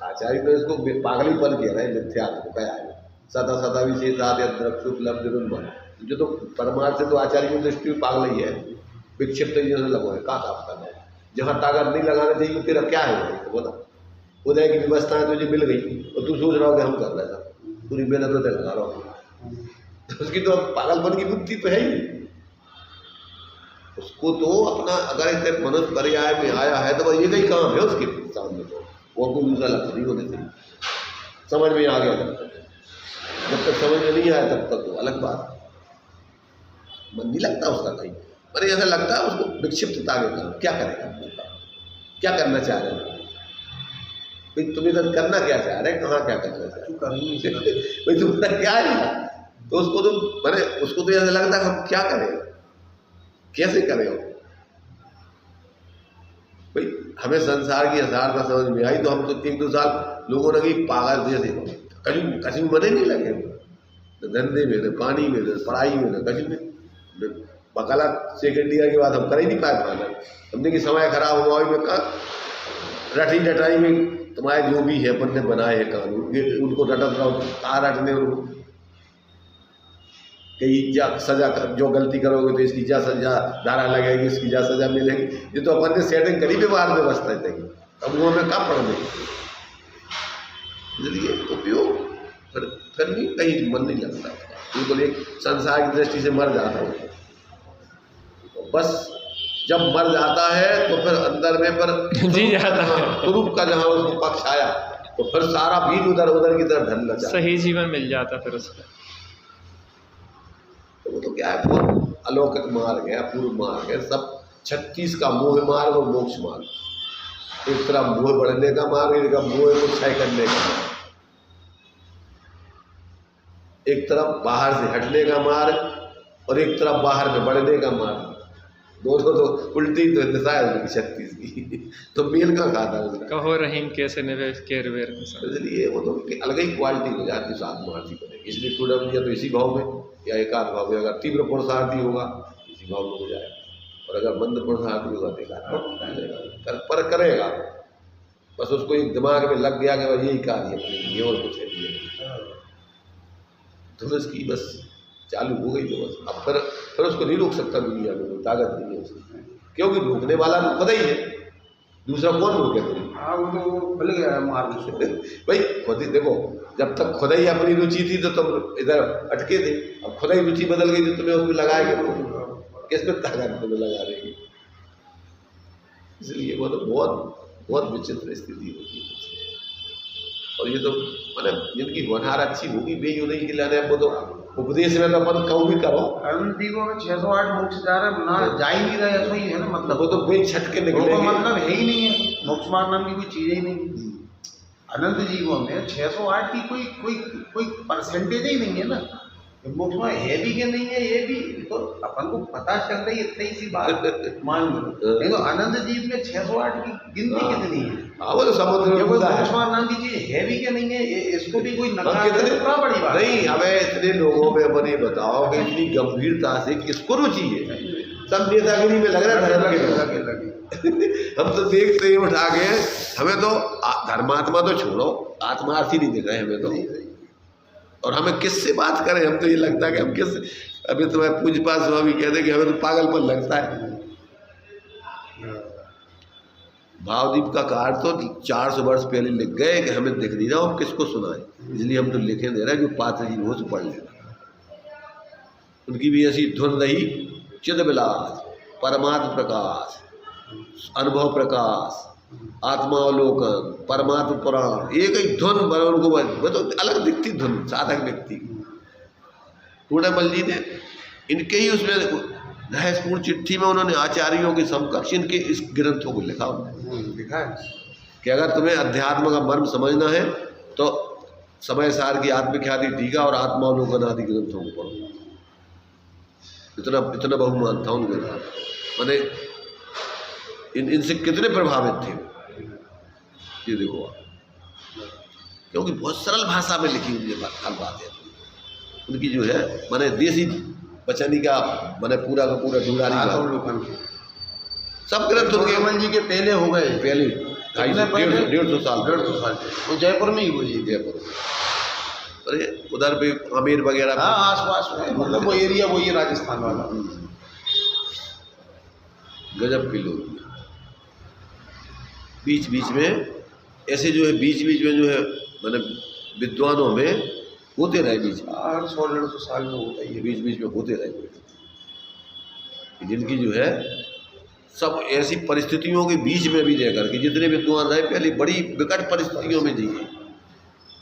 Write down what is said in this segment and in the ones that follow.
आचार्य ने इसको पागलीपन किया है, मिथ्यात्व कहा है। सदा सदा विशेषाद यद्रक्षुपलब्ध, जो तो परमार्थ से तो आचार्य की दृष्टि में पागल ही है, विक्षिप्त जैसे लगो है का पता है। जहाँ ताकत नहीं लगाना चाहिए तेरा क्या है तो बोला, उदय की व्यवस्था है तुझे मिल गई और तू सोच रहा हो कि हम कर रहे हैं, पूरी मेहनत तो लगा रहा हूँ, तो उसकी तो पागलपन की बुद्धि तो है ही। उसको तो अपना अगर इतने मनुष्य पर्याय में आया है तो ये कई काम है उसके सामने, तो वो कोई दूसरा लक्ष्य नहीं होने चाहिए। समझ में आ गया जब तक समझ में नहीं आया तब तक तो अलग बात, मन नहीं लगता उसका कहीं, पर ऐसा लगता है उसको विक्षिप्तता के कारण। क्या करेगा, क्या करना चाह रहे हैं भाई, तुम इधर करना क्या चाह रहे हैं, कहाँ क्या करना चाह रहे भाई, तुम्हारा क्या है। तो उसको तो मैंने उसको तो ऐसा लगता है हम क्या करें, कैसे करें भाई। हमें संसार की यथार्थता समझ में आई तो हम तो 1-2 साल लोगों ने कि पागल जैसे कहीं मने नहीं लगे, धंधे में, न पानी में, न पढ़ाई में, न कहीं में। बकाला सेकेंड ईयर के बाद हम कर ही नहीं पाए पाना, हमने कि समय खराब हुआ में का रटी डटाई में तुम्हारे जो भी है अपन ने बनाए हैं कानून, उनको रटत रहो, कहाँ रटने उनको कहीं क्या सजा जो गलती करोगे तो इसकी क्या सजा धारा लगेगी, इसकी क्या सजा मिलेगी। ये तो अपन ने सेटिंग करी व्यवहार व्यवस्था थे, अब वो हमें कहाँ पढ़ने, इसलिए उपयोग फिर भी कहीं मन नहीं लगता, बिल्कुल एक संसार की दृष्टि से मर जाता हूँ। तो बस जब मर जाता है तो फिर अंदर में पर जी जाता है स्वरूप का जहाँ उसको पक्ष आया तो फिर सारा बीज उधर उधर की तरफ ढलना चाहिए, सही जीवन मिल जाता फिर उसका। तो वो तो क्या है, बहुत अलौकिक मार्ग है, अपूर्व मार्ग है। सब 36 का मोह मार्ग और मोक्ष मार्ग, एक तरफ मोह बढ़ने का मार्ग, एक तरफ मोह को क्षय करने का मार्ग, एक तरफ बाहर से हटने का मार्ग और एक तरफ बाहर में बढ़ने का मार्ग। दोनों तो उल्टी तो दिशा है उनकी 36 की, तो मेल का खाता है उसका। कहो रहीम कैसे निवेश केर वेर, इसलिए वो तो अलग ही क्वालिटी हो जाती है साथ मार्गी बनेगी। इसलिए टूडम या तो इसी भाव में या एकाध भाव में, अगर तीव्र पुरुषार्थी होगा इसी भाव में हो जाएगा, और अगर मंद पुरुषार्थी होगा तो एकाध पर करेगा। बस उसको एक दिमाग में लग गया कि भाई यही कार्य है, ये और कुछ है नहीं, तो इसकी बस चालू हो गई तो बस अब फिर उसको नहीं रोक सकता, दुनिया में कोई ताकत नहीं है उसकी, क्योंकि रोकने वाला तो खुद ही है, दूसरा कौन रोके तुम्हें। हाँ वो तो मिल गया मार्ग से भाई खुद ही देखो, जब तक खुद ही अपनी रुचि थी तो तुम इधर अटके थे, अब खुद ही रुचि बदल गई तो तुम्हें उसमें लगाएंगे, किस में ताकत तुम्हें लगा देगी। इसलिए वो तो बहुत बहुत विचित्र स्थिति होती है। और ये तो मतलब जिनकी होनहार अच्छी होगी वे यूँ नहीं खिलाने, वो तो उपदेश में तो अपन कहूँ भी करो। अरुण जीवों में 608 मोक्ष जा रहा ना जा ही नहीं रहा, ऐसा ही है ना, मतलब वो तो कोई छट के निकलेंगे, मतलब है ही नहीं है, मोक्ष मार्ग नाम की कोई चीज ही नहीं। अनंत जीवों में 608 की कोई परसेंटेज ही नहीं है ना, मोक्ष में है भी कि नहीं है ये भी तो अपन को पता चल रही है, इतनी सी बात मान लो। नहीं तो अनंत जीव में 608 की गिनती कितनी है, वो तो समुद्र में मोक्ष मार्ग नाम की चीज है भी कि नहीं है, इसको भी कोई नकार कितने बड़ा बड़ी बात नहीं। हमें इतने लोगों में अपन ये बताओ कि इतनी गंभीरता से किसको रुचि है, सब नेतागिरी में लग रहा है धर्म के हम तो देखते ही उठा के, हमें तो धर्मात्मा तो छोड़ो, आत्मार्थी नहीं दिख रहे हमें तो। और हमें किससे बात करें, हम तो ये लगता है कि हम किस, अभी तो मैं पूज्यपाद स्वामी कहते कि हमें तो पागलपन लगता है। भावदीप का कार्ड तो 400 वर्ष पहले लिख गए कि हमें दिख नहीं रहा, हम किसको सुनाएं, इसलिए हम तो लिखे दे रहे हैं, जो पात्र जी हो पढ़ लेना। उनकी भी ऐसी धुन रही, चिद विलास, परमात्म प्रकाश, अनुभव प्रकाश, आत्मावलोकन, परमात्म पुराण, एक ही धुन उनको वो तो अलग दिखती धुन साधक व्यक्ति। टूडामल जी ने इनके ही उसमें रहस्यपूर्ण चिट्ठी में उन्होंने आचार्यों के समकक्ष इनके इस ग्रंथों को लिखा लिखा है कि अगर तुम्हें अध्यात्म का मर्म समझना है तो समय सार की आत्मख्याति टीका और आत्मावलोकन आदि ग्रंथों को पढ़ो। इतना बहुमान था उनके साथ, मैंने इनसे कितने प्रभावित थे ये देखो आप, क्योंकि बहुत सरल भाषा में लिखी हुई हर बात है उनकी, जो है मैंने देसी बचनी का मैंने पूरा का पूरा ढूंढानी सब ग्रंथ उनके जी के पहले हो गए, पहले 150 साल 150 साल वो जयपुर में ही हुई है। जयपुर। अरे उधर भी आमेर वगैरह हाँ आस पास में, मतलब वो एरिया वही है राजस्थान वाला। गजब के लोग हैं। बीच बीच में ऐसे जो है, बीच बीच में जो है मैंने विद्वानों में होते रहे, बीच में हर 100-150 साल में होता ही है। बीच बीच में होते रहे, जिनकी जो है सब ऐसी परिस्थितियों के बीच में भी रह करके जितने विद्वान रहे पहले बड़ी विकट परिस्थितियों में जिए,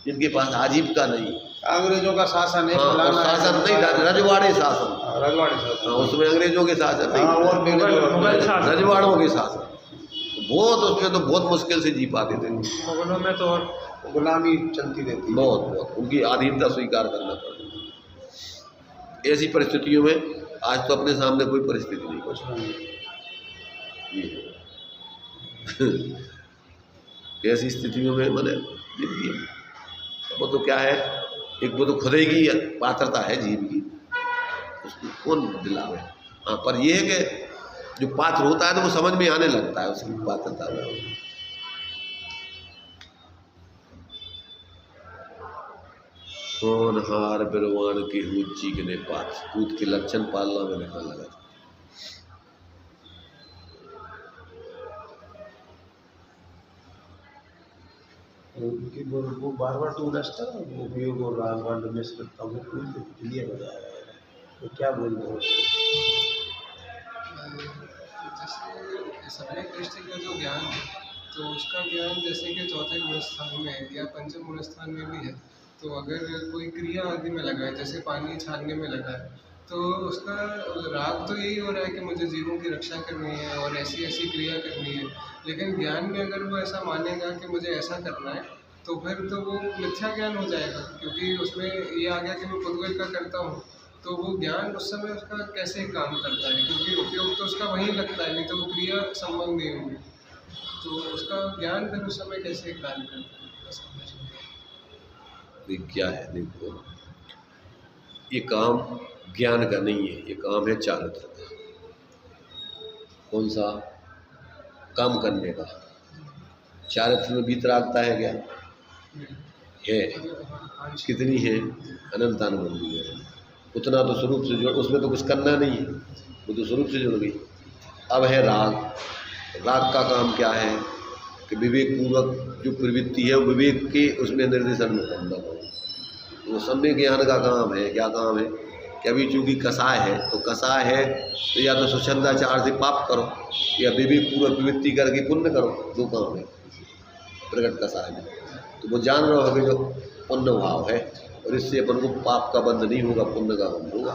जिनके पास आजीविका नहीं, अंग्रेजों का शासन है, हाँ, और शासन नहीं, रजवाड़े शासन, रजवाड़े शासन, हाँ, उसमें अंग्रेजों के शासन नहीं, और रजवाड़ों के शासन। बहुत उसमें तो बहुत मुश्किल से जी पाते थे। मुगलों में तो और गुलामी चलती रहती, बहुत बहुत उनकी अधीनता स्वीकार करना पड़ा। ऐसी परिस्थितियों में आज तो अपने सामने कोई परिस्थिति नहीं, कुछ नहीं। ये ऐसी स्थितियों में मैंने जिंदगी, वो तो क्या है, एक वो तो खुदे की पात्रता है जीव की, उसको कौन दिलावे। हाँ, पर ये है कि जो पात्र होता है तो वो समझ में आने लगता है उसकी पात्रता में। होनहार बिरवान की ऊंची के ने पात कूद के लक्षण पालना में लिखा लगा। उनकी वो बार बार तो रस्ता उपयोग और राजवाड़ में करता हूँ क्लियर हो जाएगा, तो क्या बोल रहे हो? जैसे सम्यक दृष्टि का जो ज्ञान है, तो उसका ज्ञान जैसे कि चौथे गुण स्थान में है या पंचम गुण स्थान में भी है, तो अगर कोई क्रिया आदि में लगा है, जैसे पानी छानने में लगा है, तो उसका राग तो यही हो रहा है कि मुझे जीवों की रक्षा करनी है और ऐसी ऐसी क्रिया करनी है, लेकिन ज्ञान में अगर वो ऐसा मानेगा कि मुझे ऐसा करना है, तो फिर तो वो मिथ्या ज्ञान हो जाएगा, क्योंकि उसमें ये आ गया कि मैं खुद का करता हूँ, तो वो ज्ञान उस समय उसका कैसे काम करता है, क्योंकि उपयोग तो उसका वहीं लगता है, नहीं तो वो क्रिया संभव नहीं होगी, तो उसका ज्ञान फिर उस समय कैसे कार्य करता है। क्या है, देखो ये काम ज्ञान का नहीं है, ये काम है चारित्र का। कौन सा? काम करने का। चारित्र में वीतरागता है क्या? है। कितनी है? अनंतानुबंधी है। उतना तो स्वरूप से जुड़, उसमें तो कुछ करना नहीं है, वो तो स्वरूप से जुड़ गई। अब है राग। राग का काम क्या है कि विवेक पूर्वक जो प्रवृत्ति है वो विवेक के उसमें निर्देशन में करना हो, वो सम्यक ज्ञान का काम है। क्या काम है कि अभी चूँकि कसाय है, तो कसाय है तो या तो स्वच्छंदाचार से पाप करो या विवेक पूर्वक प्रवृत्ति करके पुण्य करो, दो काम है प्रकट कसाय में। तो वो जान रहे हो कि जो पुण्य भाव है और इससे अपन को पाप का बंध नहीं होगा, पुण्य का बंध होगा,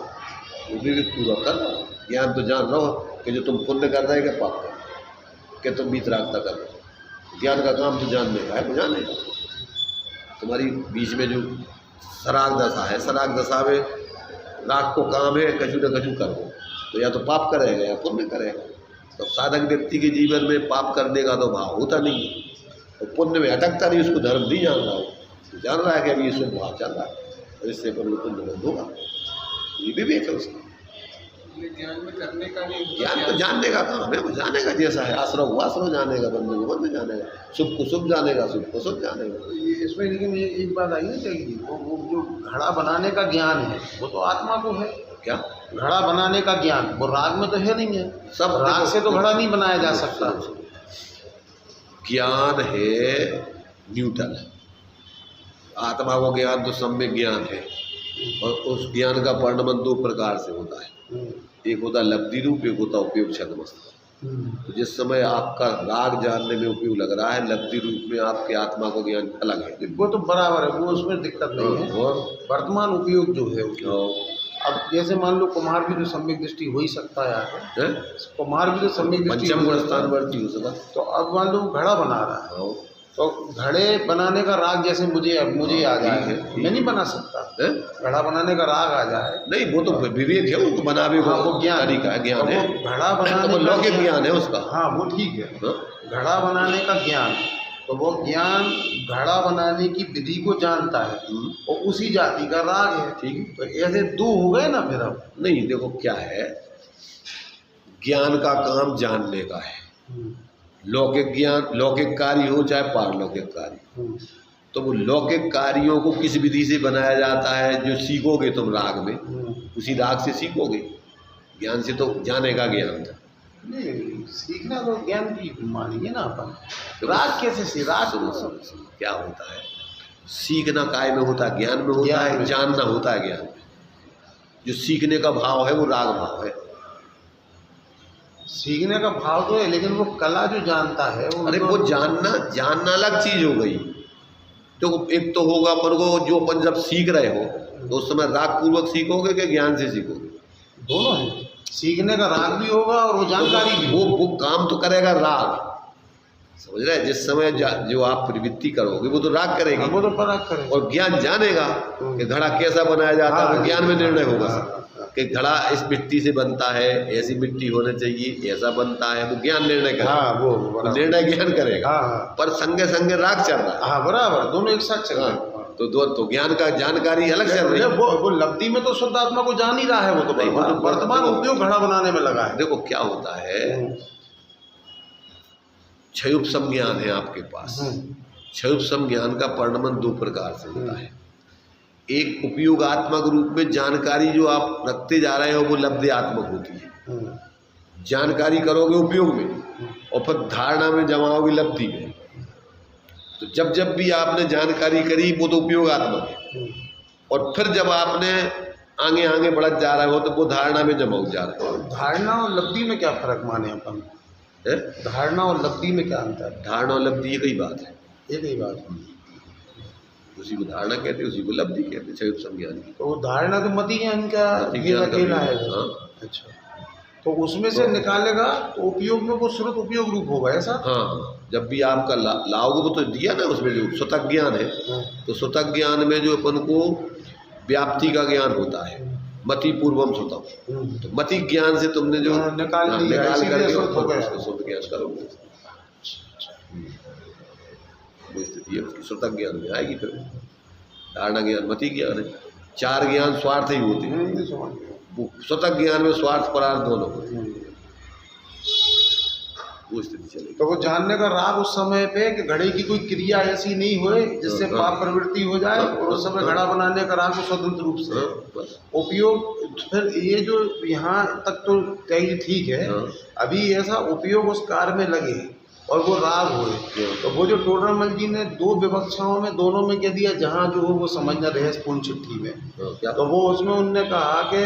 वो विवेक पूर्वक करना। ज्ञान तो जान रहे हो कि जो तुम पुण्य कर रहे हो क्या पाप कर, क्या तुम वीतरागता कर रहे हो। ज्ञान का काम तो जानने का है, वो जाने का। तुम्हारी बीच में जो सराग दशा है, सराग दशा में राग को काम है कछु न कछु करो, तो या तो पाप करेगा या पुण्य करेगा। तो साधक व्यक्ति के जीवन में पाप करने का तो भाव होता नहीं है, तो पुण्य में अटकता नहीं, उसको धर्म नहीं जान रहा हो, तो जान रहा है कि अभी ये शुभ भाव चल रहा है और इससे पुण्य बंद होगा, ये विवेक है उसका। ज्ञान में करने का नहीं, ज्ञान तो जानने का काम है, वो जानेगा जैसा है, आश्रव हुआ आश्रव जानेगा, बंद को बंद जानेगा, शुभ को शुभ जानेगा, शुभ को शुभ जानेगा। इसमें लेकिन ये एक बात आई ना चाहिए, वो जो घड़ा बनाने का ज्ञान है वो तो आत्मा को है। क्या घड़ा बनाने का ज्ञान वो राग में तो है नहीं है, सब राग से तो घड़ा नहीं बनाया जा सकता। ज्ञान है न्यूटन, आत्मा को ज्ञान तो सम्यक ज्ञान है, और उस ज्ञान का वर्णन दो प्रकार से होता है, एक होता लब्धि रूप, एक होता उपयोग छदमस्त। तो जिस समय आपका राग जानने में उपयोग लग रहा है, लब्धि रूप में आपके आत्मा को ज्ञान अलग है, वो तो बराबर है, वो उसमें दिक्कत नहीं है। और वर्तमान उपयोग जो है अब जैसे मान लो कुम्हार भी तो सम्यक दृष्टि हो ही सकता है आगे, कुम्हार भी तो सम्यक दृष्टि पंचम गुण स्थान वर्ती हो सकता। तो अब मान लो घड़ा बना रहा है, तो घड़े बनाने का राग जैसे मुझे आ जाए, मैं नहीं बना सकता। घड़ा बनाने का राग आ जाए नहीं, वो तो विवेक है, वो बनावे हाँ, वो ज्ञान तरीका है, ज्ञान है, घड़ा बनाने तो लौकिक ज्ञान है उसका। हाँ वो ठीक है, घड़ा बनाने का ज्ञान, तो वो ज्ञान घड़ा बनाने की विधि को जानता है और उसी जाति का राग है, ठीक। तो ऐसे दो हो गए ना फिर। अब नहीं, देखो क्या है, ज्ञान का काम जानने का है, लौकिक ज्ञान, लौकिक कार्य हो चाहे पारलौकिक कार्य, तो वो लौकिक कार्यों को किस विधि से बनाया जाता है जो सीखोगे तुम राग में, उसी राग से सीखोगे। ज्ञान से तो जाने का ज्ञान था। नहीं, सीखना तो ज्ञान की मानेंगे ना अपन। राग कैसे से राग क्या होता है? सीखना काय में होता है? ज्ञान में होता है। जानना होता है ज्ञान में। जो सीखने का भाव है वो राग भाव है। सीखने का भाव तो है, लेकिन वो कला जो जानता है अरे वो जानना अलग चीज हो गई। तो एक तो होगा अपन को जो अपन जब सीख रहे हो तो उस समय राग पूर्वक सीखोगे कि ज्ञान से सीखोगे? दोनों है। सीखने का राग भी होगा और वो जानकारी भी। वो काम तो करेगा राग, समझ रहे हैं? जिस समय जो आप प्रवृत्ति करोगे वो तो राग करेगी, वो तो राग करेगा। और ज्ञान जानेगा कि घड़ा कैसा बनाया जाता है। वो ज्ञान में निर्णय होगा कि घड़ा इस मिट्टी से बनता है, ऐसी मिट्टी होनी चाहिए, ऐसा बनता है। वो ज्ञान निर्णय करेगा। वो निर्णय ज्ञान करेगा। पर संगे संगे राग चल रहा है। हाँ बराबर, दोनों एक साथ चल रहे हैं। तो ज्ञान का जानकारी अलग चल रही है। वो लब्धि में तो शुद्ध आत्मा को जान ही रहा है। वो तो वर्तमान उपयोग घड़ा बनाने में लगा है। देखो क्या होता है, क्षयोपशम ज्ञान है आपके पास। क्षयोपशम ज्ञान का परिणमन दो प्रकार से होता है। एक उपयोगात्मक रूप में जानकारी जो आप रखते जा रहे हो वो लब्ध्यात्मक होती है। जानकारी करोगे उपयोग में और फिर धारणा में जमाओगे लब्धि में। तो जब भी आपने जानकारी करी वो तो उपयोगात्मक है, और फिर जब आपने आगे बढ़त जा रहे हो तो वो धारणा में जमा जा रहा है। धारणा और लब्धि में क्या फर्क माने अपन? धारणा और लब्धि में क्या अंतर है? धारणा और लब्धि एक ही बात है। एक ही बात है। उसी को धारणा कहते हैं, उसी को लब्धि कहते हैं। क्षयोपशम ज्ञान की तो धारणा तो मति ज्ञान का अकेला है। अच्छा, तो उसमें से निकालेगा तो उपयोग में वो श्रुत उपयोग रूप होगा, ऐसा? हाँ, जब भी आपका लाओगे वो तो दिया ना उसमें जो स्वतः ज्ञान है। तो स्वतः ज्ञान में जो अपन को व्याप्ति का ज्ञान होता है, मति पूर्वम स्वतः। तो मति ज्ञान से तुमने जो निकाल करके उसको शुद्ध ज्ञान करोगे, वो स्थिति है उसकी स्वतः ज्ञान में आएगी। फिर धारणा ज्ञान, मति ज्ञान है। चार ज्ञान स्वार्थ ही होते हैं। वो स्वतः ज्ञान में स्वार्थ परार्थ दोनों होते हैं। वो स्थिति चलेगी। तो वो जानने का राग उस समय पे कि घड़े की कोई क्रिया ऐसी नहीं होए जिससे पाप प्रवृत्ति हो जाए, और उस समय घड़ा बनाने का राग स्वतंत्र रूप से उपयोग। फिर ये जो यहाँ तक तो कहीं ठीक है, अभी ऐसा उपयोग उस कार्य में लगे और वो राग हुए, तो वो जो टोडरमल जी ने दो विवक्षाओं में दोनों में कह दिया, जहाँ जो हो वो समझना रहस्यपूर्ण चिट्ठी में। तो वो उसमें उनने कहा कि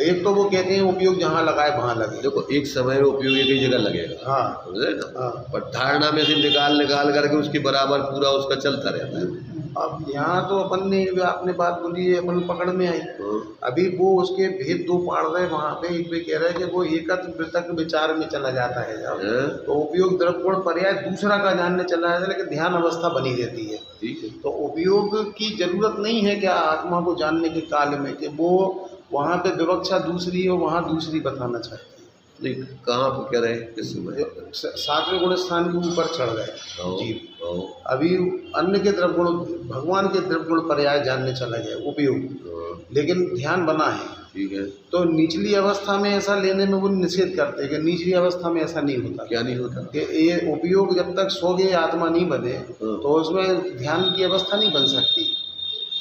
एक तो वो कहते हैं उपयोग जहाँ लगाए वहाँ लगे। देखो एक समय में उपयोग एक ही जगह लगेगा। हाँ, समझे ना? पर धारणा में से निकाल करके उसके बराबर पूरा उसका चलता रहता है। अब यहाँ तो अपन ने आपने बात बोली है, अपन पकड़ में आई। अभी वो उसके भेद दो पाड़ रहे वहाँ पे। एक पे कह रहे हैं कि वो एकत्र पृथक विचार में चला जाता है जब, तो उपयोग द्रव्यगुण पर्याय दूसरा का जानने चला जाता है, लेकिन ध्यान अवस्था बनी रहती है। ठीक है। तो उपयोग की जरूरत नहीं है क्या आत्मा को जानने के काल में, कि वो वहाँ पे विवक्षा दूसरी और वहाँ दूसरी बताना चाहते हैं। नहीं, कहाँ पर कह रहे हैं? किस समय? सातवें गुण स्थान के ऊपर चढ़ गए जी। अभी अन्य के द्रव्य गुण, भगवान के द्रव्य गुण पर्याय जानने चला गया उपयोग, लेकिन ध्यान बना है। ठीक है। तो निचली अवस्था में ऐसा लेने में वो निषेध करते हैं कि निचली अवस्था में ऐसा नहीं होता। क्या नहीं होता? कि ये उपयोग जब तक सो गए आत्मा नहीं बने तो उसमें ध्यान की अवस्था नहीं बन सकती।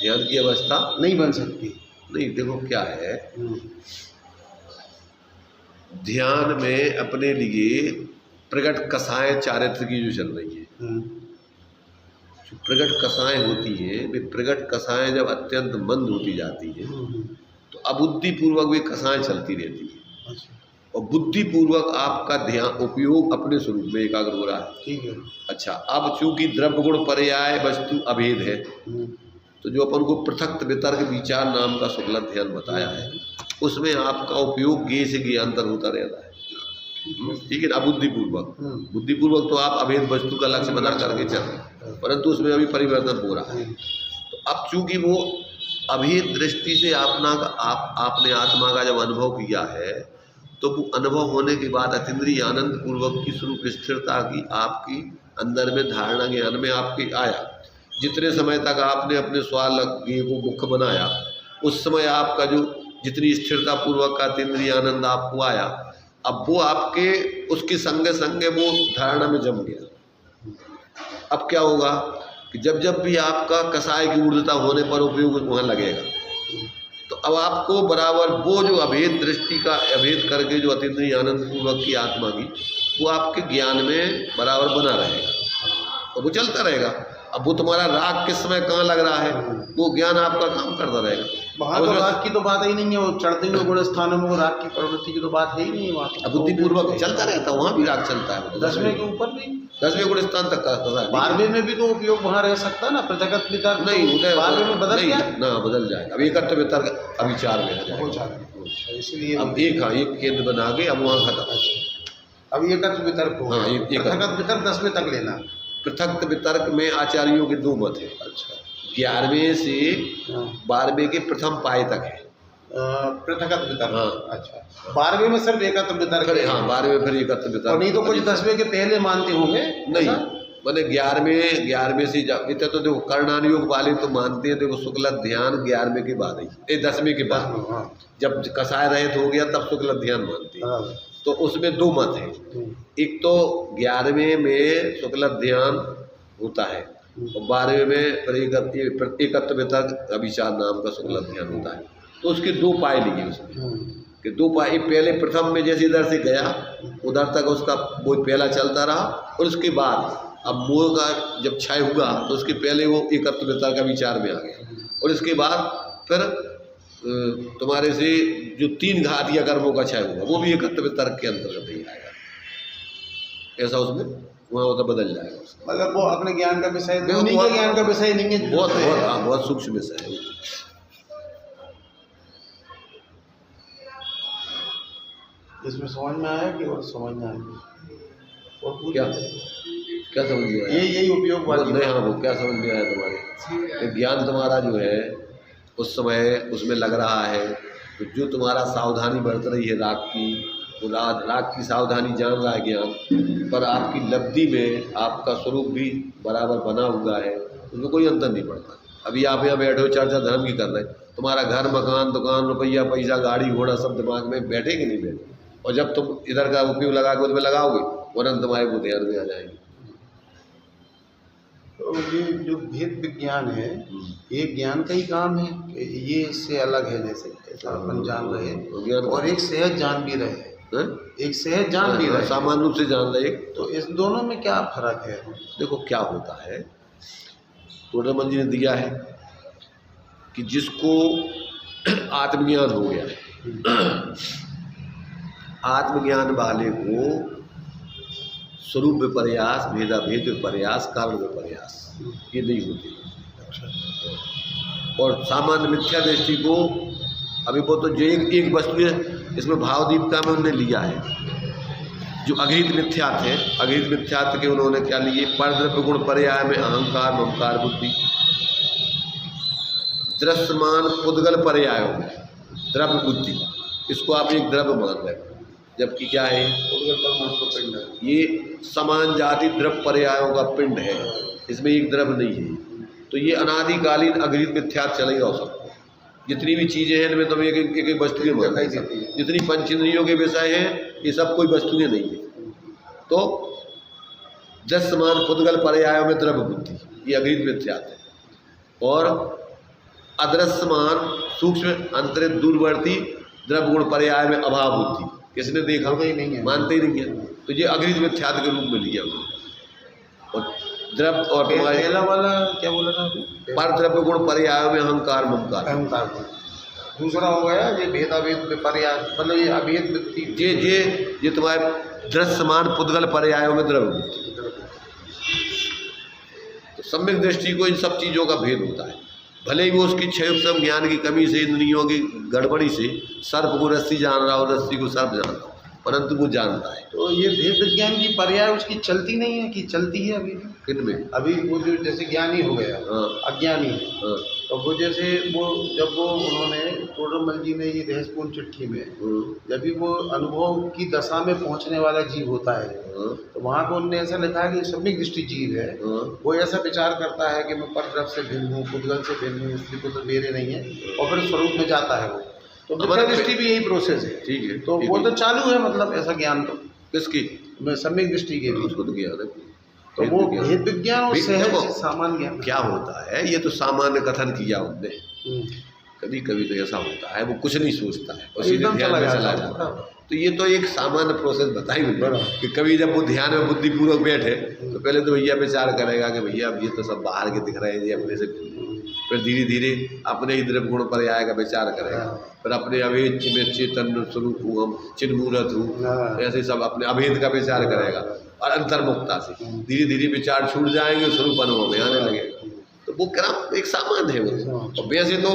ध्यान की अवस्था नहीं बन सकती। नहीं, देखो क्या है, ध्यान में अपने लिए प्रकट कसाएं चारित्र की जो चल रही है, जो प्रकट कसाएं होती है, वे प्रकट कसाएं जब अत्यंत मंद होती जाती है तो अबुद्धिपूर्वक वे कसाएं चलती रहती है। और बुद्धिपूर्वक आपका ध्यान उपयोग अपने स्वरूप में एकाग्र हो रहा है। ठीक है। अच्छा, अब चूंकि द्रव्य गुण पर्याय वस्तु अभेद है, तो जो अपन को पृथक वितर्क विचार नाम का शुक्ल ध्यान बताया है, उसमें आपका उपयोग गे से गे अंतर होता रहता है। ठीक है। अबुद्धिपूर्वक, बुद्धिपूर्वक तो आप अभेद वस्तु का लक्ष्य बना करके चल रहे हैं, परंतु उसमें अभी परिवर्तन हो रहा है। तो अब चूंकि वो अभेद दृष्टि से आपने आत्मा का जब अनुभव किया है, तो वो अनुभव होने के बाद अतीन्द्रिय आनंद पूर्वक की स्वरूप स्थिरता की आपकी अंदर में धारणा ज्ञान में आपके आया। जितने समय तक आपने अपने स्वाल को मुख्य बनाया, उस समय आपका जो जितनी स्थिरता पूर्वक का अतीन्द्रिय आनंद आपको आया, अब वो आपके उसके संगे संगे वो धारणा में जम गया। अब क्या होगा कि जब जब भी आपका कसाय की ऊर्धता होने पर उपयोग वहाँ लगेगा, तो अब आपको बराबर वो जो अभेद दृष्टि का अभेद करके जो अतीन्द्रिय आनंद पूर्वक की आत्मा की, वो आपके ज्ञान में बराबर बना रहेगा और वो चलता रहेगा। अब वो तुम्हारा राग किस समय कहाँ लग रहा है, वो ज्ञान आपका काम करता रहेगा। वहाँ तो राग की तो बात ही नहीं है, वो चढ़ते हुए गुण स्थानों में वो राग की प्रवृत्ति की तो बात है ही नहीं है वहाँ। अब बुद्धिपूर्वक चलता रहता है, वहाँ भी राग चलता है। 10वें के ऊपर भी 10वें गुण स्थान तक का 12वें में भी तो उपयोग वहाँ रह सकता है ना, पृथक वितर्क नहीं, 12वें में बदल गया ना, बदल जाएगा। अब एकत्व वितर्क अभी 4 में आ जाएगा, इसलिए अब एक केंद्र बना के अब वहाँ खत्म। अब एकत्व वितर्क हो, पृथक वितर्क 10वें तक लेना। पृथक वितर्क में आचार्यों के 2 मत है। अच्छा, 11वें से 12वें के प्रथम पाए तक है पृथक वितर्क। हाँ। अच्छा, 12वें में सिर्फ एकत्व वितर्क है। हाँ, 12वें फिर एकत्व वितर्क। और नहीं तो कुछ 10वें के पहले मानते होंगे नहीं, मैंने 11वें से इतने तो देखो कर्णानुयोग वाले तो मानते हैं, देखो शुक्ल ध्यान 11वें के बाद ही 10वें के बाद, जब कसाय रहित हो गया तब शुक्ल ध्यान मानते हैं। तो उसमें 2 मत हैं। एक तो 11वें में शुक्ल ध्यान होता है और 12वें में फिर एकत्व वितर्क अभिचार नाम का शुक्ल ध्यान होता है। तो उसके 2 पाए लिए उसमें कि 2 पाए, पहले प्रथम में जैसे इधर से गया उधर तक उसका वो पहला चलता रहा, और उसके बाद अब मोह का जब क्षय हुआ तो उसके पहले वो एकत्व वितर्क का विचार में आ गया, और इसके बाद फिर तुम्हारे से जो 3 घातीय कर्मों का क्षय हुआ वो भी एकत्व वितर्क के अंतर्गत ही आएगा। ऐसा उसमें वहाँ होता बदल जाएगा। मतलब वो अपने ज्ञान का विषय नहीं है, ज्ञान का विषय नहीं है, बहुत बहुत हाँ, बहुत सूक्ष्म विषय है। इसमें समझ में आया कि और समझ में आया और क्या समझ में आया? यही उपयोग वाली नहीं, हाँ, वो क्या समझ में आया तुम्हारे? ज्ञान तुम्हारा जो है उस समय उसमें लग रहा है, तो जो तुम्हारा सावधानी बरत रही है राग की, वो राग की सावधानी जान रहा है ज्ञान, पर आपकी लब्धि में आपका स्वरूप भी बराबर बना हुआ है, उसमें कोई अंतर नहीं पड़ता। अभी आप यहाँ बैठे हो चर्चा धर्म की कर रहे हैं, तुम्हारा घर मकान दुकान रुपया पैसा गाड़ी घोड़ा सब दिमाग में बैठे कि नहीं बैठे, और जब तुम इधर का उपयोग लगा के उसमें लगाओगे वरन तुम्हारे को ध्यान में आ जाएंगे। तो ये जो भेद विज्ञान है ये ज्ञान का ही काम है कि ये इससे अलग है, जैसे ऐसा अपन जान रहे हैं और एक सहज जान भी रहे, एक सहज जान भी रहे, सामान्य रूप से जान रहे। तो इस दोनों में क्या फर्क है? देखो क्या होता है, टोडरमल जी ने दिया है कि जिसको आत्मज्ञान हो गया है, आत्मज्ञान वाले को स्वरूप विपर्यास, भेदाभेद विपर्यास, कारण विपर्यास ये नहीं होते। और सामान्य मिथ्या दृष्टि को अभी वो तो जो एक वस्तु है, इसमें भावदीपिका में उन्होंने लिया है जो अघृत मिथ्यात्व है। अघृत मिथ्यात्व के उन्होंने क्या लिए, परद्रव्य गुण पर्याय में अहंकार ममकार बुद्धि, दृश्यमान पुद्गल पर्यायों में द्रव्य बुद्धि, इसको आप एक द्रव्य मान रहे हो, जबकि क्या है ये समान जाति द्रव्य पर्यायों का पिंड है, इसमें एक द्रव्य नहीं है। तो ये अनादिकालीन अघृत मिथ्यात्व चलेगा हो सकता। जितनी भी चीज़ें हैं इनमें तुम एक वस्तु के मान नहीं सकती, जितनी पंचेंद्रियों के विषय हैं ये सब कोई वस्तुएं नहीं है। तो दृश्यमान पुद्गल पर्यायों में द्रव्य बुद्धि ये अघृत मिथ्यात्व है, और अदृश्यमान सूक्ष्म अंतरित दूरवर्ती द्रव्य गुण पर्याय में अभाव बुद्धि, किसने देखा ही नहीं है, मानते ही नहीं है, तो ये अघृत मिथ्यात्व के रूप में लिया। और द्रव्य और पहला वाला क्या बोला था, पर द्रव्य गुण पर्यायों में अहंकार ममकार, अहंकार। दूसरा हो गया ये भेदाभेद पर्याय, मतलब ये अभेद वृत्ति, ये तुम्हारे दृश्यमान पुद्गल पर्यायों में द्रव्य बुद्धि। तो सम्यक दृष्टि को इन सब चीज़ों का भेद होता है। भले ही वो उसकी क्षयोपम ज्ञान की कमी से, इंद्रियों की गड़बड़ी से सर्प को रस्सी जान रहा हो, रस्सी को सर्प जान रहा हो, परंतु वो जानता है। तो ये भेद विज्ञान की पर्याय उसकी चलती नहीं है कि चलती है अभी किनमें? अभी वो जो जैसे ज्ञानी हो गया, अज्ञानी है, तो वो जैसे वो जब वो उन्होंने टोडरमल जी ने ये रहस्यपूर्ण चिट्ठी में जब भी वो अनुभव की दशा में पहुंचने वाला जीव होता है, तो वहाँ पर उन्होंने ऐसा लिखा है कि सम्यक दृष्टि जीव है, वो ऐसा विचार करता है कि मैं परद्रव्य से भिन्न हूँ, पुद्गल से भिन्न हूँ, स्त्री पुत्र मेरे नहीं है, और फिर स्वरूप में जाता है वो। तो मिथ्या दृष्टि भी यही प्रोसेस है। ठीक है, तो वो तो चालू है, मतलब ऐसा ज्ञान तो किसकी? सम्यक दृष्टि के भी, उसको तो ज्ञान है। तो वो भेद विज्ञान और सहज देखो, सामान्य ज्ञान क्या होता है, ये तो सामान्य कथन किया उनने, कभी कभी तो ऐसा होता है वो कुछ नहीं सोचता है और सीधे एकदम ध्यान में चला जाता है। तो ये तो एक सामान्य प्रोसेस बताई उन्होंने कि कभी जब वो ध्यान में बुद्धिपूर्वक बैठे तो पहले तो भैया विचार करेगा कि भैया अब ये तो सब बाहर के दिख रहे हैं, ये अपने से, फिर धीरे धीरे अपने ही द्रव्य गुण पर आएगा, विचार करेगा, फिर अपने अभेद में चेतन स्वरूप हूँ, हम चिन्मूर्त हूँ, ऐसे सब अपने अभेद का विचार करेगा और अंतर्मुखता से धीरे धीरे विचार छूट जाएंगे, स्वरूप अनुभव में आने लगेगा। तो वो क्रम एक सामान्य है वो। और वैसे तो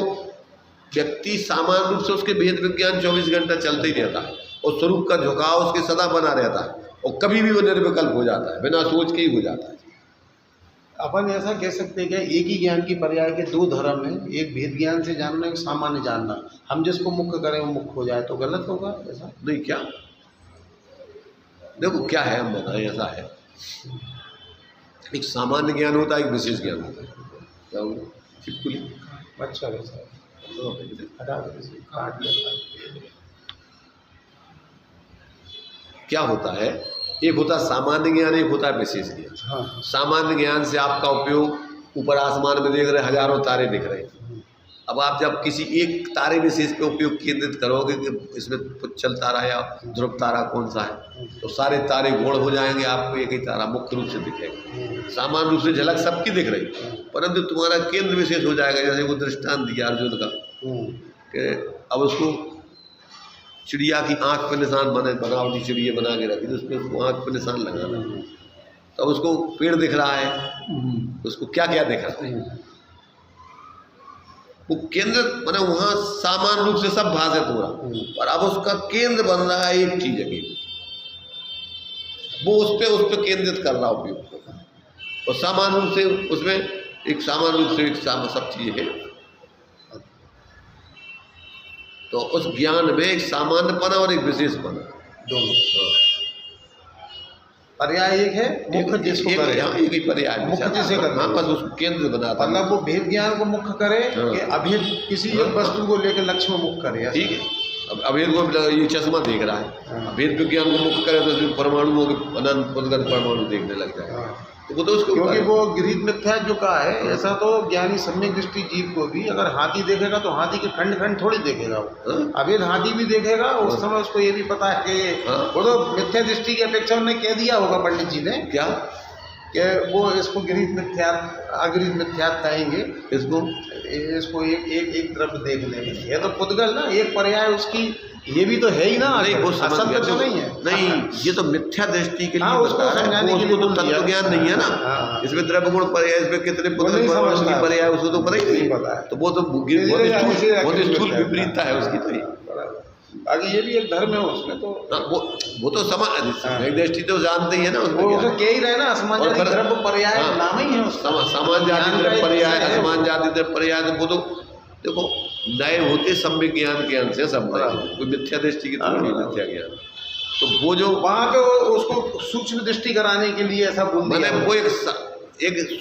व्यक्ति सामान्य रूप से उसके भेद विज्ञान 24 घंटा चलते ही रहता है और स्वरूप का झुकाव उसके सदा बना रहता है और कभी भी वो निर्विकल्प हो जाता है, बिना सोच के ही हो जाता है। अपन ऐसा कह सकते हैं कि एक ही ज्ञान की पर्याय के दो धर्म हैं, एक भेद ज्ञान से जानना, एक सामान्य जानना। हम जिसको मुख्य करें वो मुख्य हो जाए तो गलत होगा ऐसा नहीं? क्या देखो क्या है, हम बताएं, ऐसा है एक सामान्य ज्ञान होता है, एक विशेष ज्ञान होता है। क्या होगा? छिपकली अच्छा वैसा हटा दो, काट लेता। क्या होता है, एक होता है सामान्य ज्ञान, एक होता है विशेष ज्ञान। हाँ, सामान्य ज्ञान से आपका उपयोग ऊपर आसमान में देख रहे हजारों तारे दिख रहे हैं। अब आप जब किसी एक तारे विशेष पे उपयोग केंद्रित करोगे कि इसमें पुच्छल तारा या ध्रुव तारा कौन सा है, तो सारे तारे गोल हो जाएंगे, आपको एक ही तारा मुख्य रूप से दिखेगा। सामान्य रूप से झलक सबकी दिख रही, परंतु तुम्हारा केंद्र विशेष हो जाएगा। जैसे वो दृष्टांत दिया अर्जुन का कि अब उसको चिड़िया की आंख पर निशान बनावटी चिड़िया बना के रखी, तो उसमें उसको आंख पर निशान लगाना, तो उसको पेड़ दिख रहा है, उसको क्या क्या दिख रहा है, वो केंद्र माने वहाँ सामान्य रूप से सब भाषित हो रहा, और अब उसका केंद्र बन रहा है एक चीज अकेली, वो उस पर केंद्रित कर रहा उपयोग, और सामान्य रूप से उसमें एक सामान्य रूप से एक सब चीज है। तो उस ज्ञान में एक सामान्यपना और एक विशेषपना दोनों पर्याय एक है, मुख्य जिसको करे, एक ही पर्याय मुख्य जिसे करना, बस उसको केंद्र बनाता, मतलब वो भेद ज्ञान को मुख्य करे कि अभेद किसी एक वस्तु को लेकर लक्ष्य में मुख्य करे। ठीक है, अब अभेद को ये चश्मा देख रहा है, अभेद विज्ञान को मुख्य करे तो परमाणुओं के अनंत उद्गत परमाणु देखने लग जाएगा, तो वो तो उसको, क्योंकि वो गृहीत मिथ्या जो कहा है, ऐसा तो ज्ञानी सम्यक दृष्टि जीव को भी अगर हाथी देखेगा तो हाथी के खंड खंड थोड़ी देखेगा वो, अभेद हाथी भी देखेगा, उस समय उसको ये भी पता है कि वो तो मिथ्या दृष्टि की अपेक्षा उन्होंने कह दिया होगा पंडित जी ने क्या कि वो इसको गृहीत मिथ्या अगृहीत मिथ्या कहेंगे, इसको एक द्रव्य देखने में है तो पुद्गल ना, एक पर्याय उसकी ये भी तो है ही ना, नहीं वो असत्य तो नहीं है, नहीं ये तो मिथ्या दृष्टि के लिए उसको समझाने के लिए तो तत्व ज्ञान नहीं है ना, इसमें द्रव्य गुण पर्याय, इसमें कितने पर्याय उसको तो पता ही नहीं पता है, तो वो तो बहुत स्थूल विपरीतता है उसकी। तो बाकी ये भी एक धर्म है उसमें, तो वो तो सम्यक दृष्टि तो जानते ही है ना, वो कह ही रहे ना, असमान जाति द्रव्य पर्याय नाम ही है उसका, समान जाति द्रव्य पर्याय, असमान जाति द्रव्य पर्याय, तो वो तो देखो नए होते सम्यक ज्ञान के अंश से सब कोई मिथ्या दृष्टि की तरह नहीं, मिथ्या ज्ञान तो वो जो वहाँ पे उसको सूक्ष्म दृष्टि कराने के लिए ऐसा बोल दिया, मैंने वो एक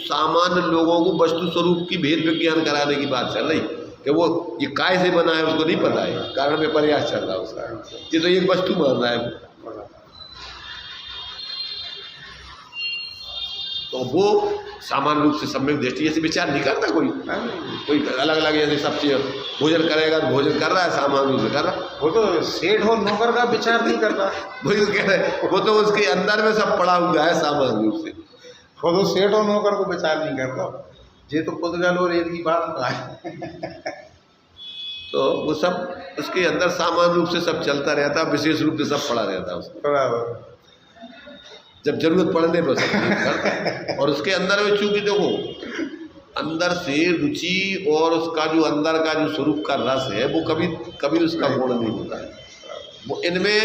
सामान्य लोगों को वस्तु स्वरूप की भेद विज्ञान कराने की बात चल रही कि वो ये काय से बना है उसको नहीं पता है, कारण में प्रयास चल रहा है उसका, ये तो एक वस्तु मान रहा है, तो वो सामान्य रूप से सम्यक दृष्टि ऐसे विचार नहीं करता कोई अलग अलग ऐसे सब चीज भोजन करेगा तो भोजन कर रहा है, सामान्य रूप से कर रहा है, वो तो सेठ और नौकर का विचार नहीं करता, वही तो कह रहे हैं, वो तो उसके अंदर में सब पड़ा हुआ है सामान्य रूप से, वो तो सेठ और नौकर को विचार नहीं करता, ये तो पुद्गल और एक की बात है। तो वो सब उसके अंदर सामान्य रूप से सब चलता रहता, विशेष रूप से सब पड़ा रहता उसको, बराबर जब जरूरत पड़ने पर सब और उसके अंदर में चूंकि देखो अंदर से रुचि और उसका जो अंदर का जो स्वरूप का रस है वो कभी उसका गुण नहीं होता है, वो इनमें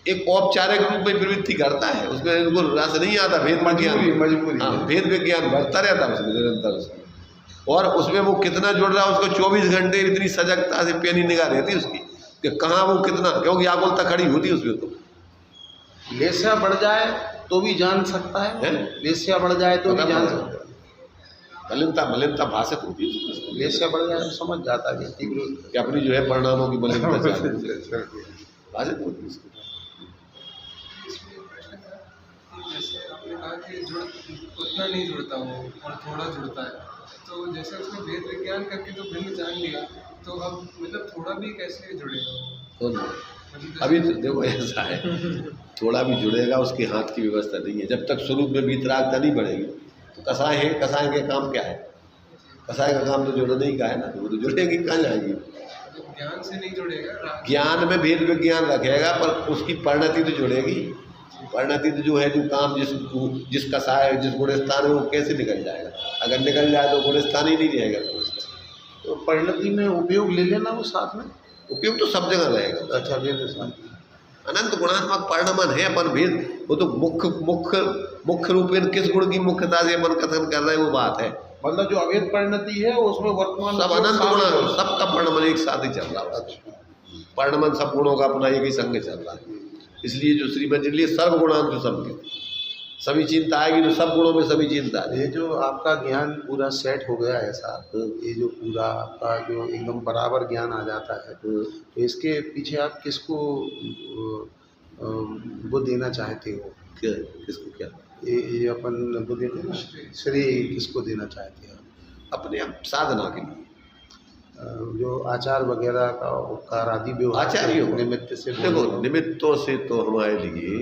एक औपचारिक रूप में प्रवृत्ति करता है, उसमें इनको रस नहीं आता, भेद विज्ञान, हाँ भेद विज्ञान बढ़ता रहता है उसमें निरंतर उसमें, और उसमें वो कितना जुड़ रहा है उसको 24 घंटे इतनी सजगता से पेनी निगाह रहती है उसकी कि कहाँ वो कितना, क्योंकि आकुलता खड़ी होती है उसमें, तो लेस्या बढ़ जाए तो भी जान सकता है, लेस्या बढ़ जाए तो भी जान सकता है, मलिनता भाषित होती है, लेस से बढ़ जाए समझ जाता है व्यक्ति कि अपनी जो है परिणामों की मलिनता भाषित होती है इसकी। जैसे आपने कहा कि उतना नहीं जुड़ता वो और थोड़ा जुड़ता है, तो जैसे उसने वेद विज्ञान करके तो भिन्न जान लिया, तो अब मतलब थोड़ा भी कैसे जुड़ेगा वो? मतलब अभी तो देखो ऐसा है, थोड़ा भी जुड़ेगा उसके हाथ की व्यवस्था नहीं है। जब तक स्वरूप में वीतरागता नहीं बढ़ेगी तो कसाय है, कसाय के काम क्या है? कसाय का काम तो जुड़ने ही का है ना, वो तो जुड़ेगी कहाँ जाएगी? ज्ञान से नहीं जुड़ेगा, ज्ञान में भेद विज्ञान रखेगा पर उसकी परिणति तो जुड़ेगी। परिणति तो जो है जो काम जिस कसाय जिस गुण स्थान है वो कैसे निकल जाएगा? अगर निकल जाए तो गुण स्थान ही नहीं रहेगा। तो परिणति में उपयोग ले लेना वो साथ में, उपयोग तो सब जगह रहेगा। अच्छा वेद साथ अनंत गुणात्मक परिणमन है अपन भेद, वो तो मुख्य रूप में किस गुण की मुख्यता से अपन कथन कर रहे हैं वो बात है। मतलब जो अवैध परिणति है उसमें वर्तमान सब अनंत गुण सबका परिणमन एक साथ ही चल रहा है। परिणमन सब गुणों का अपना एक ही संग चल रहा है। इसलिए जो श्रीमद जी लिए सर्वगुणांत सबके सभी चिंता आएगी तो सब गुणों में सभी चिंता है। ये जो आपका ज्ञान पूरा सेट हो गया ऐसा, ये जो पूरा आपका जो एकदम बराबर ज्ञान आ जाता है, तो इसके पीछे आप किसको वो देना चाहते हो? किसको क्या ये अपन वो देते हैं ना, श्रेय किसको देना चाहते हैं? अपने आप साधना के लिए जो आचार वगैरह का उपकार आदि व्यवहार आचार्यों निमित्त से, देखो निमित्तों से तो हमारे लिए